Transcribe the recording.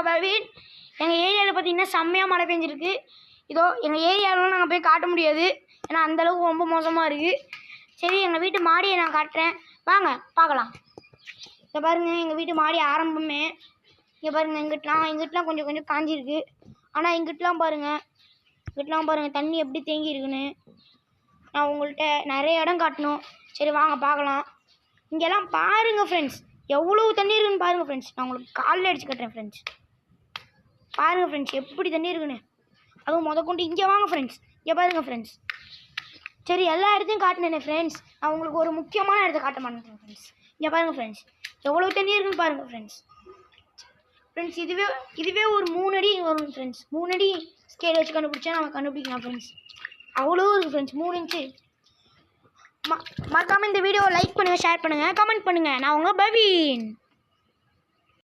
உங்கள் பவீன். எங்கள் ஏரியாவில் பார்த்தீங்கன்னா செம்மையாக மழை பெஞ்சிருக்கு. இதோ எங்கள் ஏரியாவிலாம் நாங்கள் போய் காட்ட முடியாது, ஏன்னா அந்தளவுக்கு ரொம்ப மோசமாக இருக்குது. சரி, எங்கள் வீட்டு மாடியை நான் காட்டுறேன், வாங்க பார்க்கலாம். இதை பாருங்கள், எங்கள் வீட்டு மாடி ஆரம்பமே. இங்கே பாருங்கள், இங்கிட்டலாம் கொஞ்சம் கொஞ்சம் காஞ்சிருக்கு. ஆனால் இங்கிட்டலாம் பாருங்கள் தண்ணி எப்படி தேங்கி இருக்குன்னு. நான் உங்கள்கிட்ட நிறைய இடம் காட்டணும். சரி வாங்க பார்க்கலாம். இங்கெல்லாம் பாருங்கள் ஃப்ரெண்ட்ஸ், எவ்வளோ தண்ணி இருக்குன்னு பாருங்கள் ஃப்ரெண்ட்ஸ். நான் உங்களுக்கு காலில் அடிச்சு கட்டுறேன் ஃப்ரெண்ட்ஸ். பாருங்கள் ஃப்ரெண்ட்ஸ் எப்படி தண்ணி இருக்குன்னு. அதுவும் கொண்டு இங்கே வாங்க ஃப்ரெண்ட்ஸ், இங்கே பாருங்கள் ஃப்ரெண்ட்ஸ். சரி, எல்லா இடத்தையும் காட்டினேனே ஃப்ரெண்ட்ஸ், நான் உங்களுக்கு ஒரு முக்கியமான இடத்த காட்ட மாட்டேன் ஃப்ரெண்ட்ஸ். இங்கே பாருங்கள் ஃப்ரெண்ட்ஸ், எவ்வளோ தண்ணி இருக்குன்னு பாருங்கள் ஃப்ரெண்ட்ஸ். ஃப்ரெண்ட்ஸ் இதுவே ஒரு 3 அடி வரும் ஃப்ரெண்ட்ஸ். 3 அடி ஸ்கேல் வச்சு கண்டுபிடிச்சா நம்ம கண்டுபிடிக்கலாம் ஃப்ரெண்ட்ஸ். அவ்வளோ இருக்குது ஃப்ரெண்ட்ஸ், 3 இன்ச்சு. மறக்காமல் இந்த வீடியோவை லைக் பண்ணுங்கள், ஷேர் பண்ணுங்கள், கமெண்ட் பண்ணுங்கள். நான் உங்கள் பவீன்.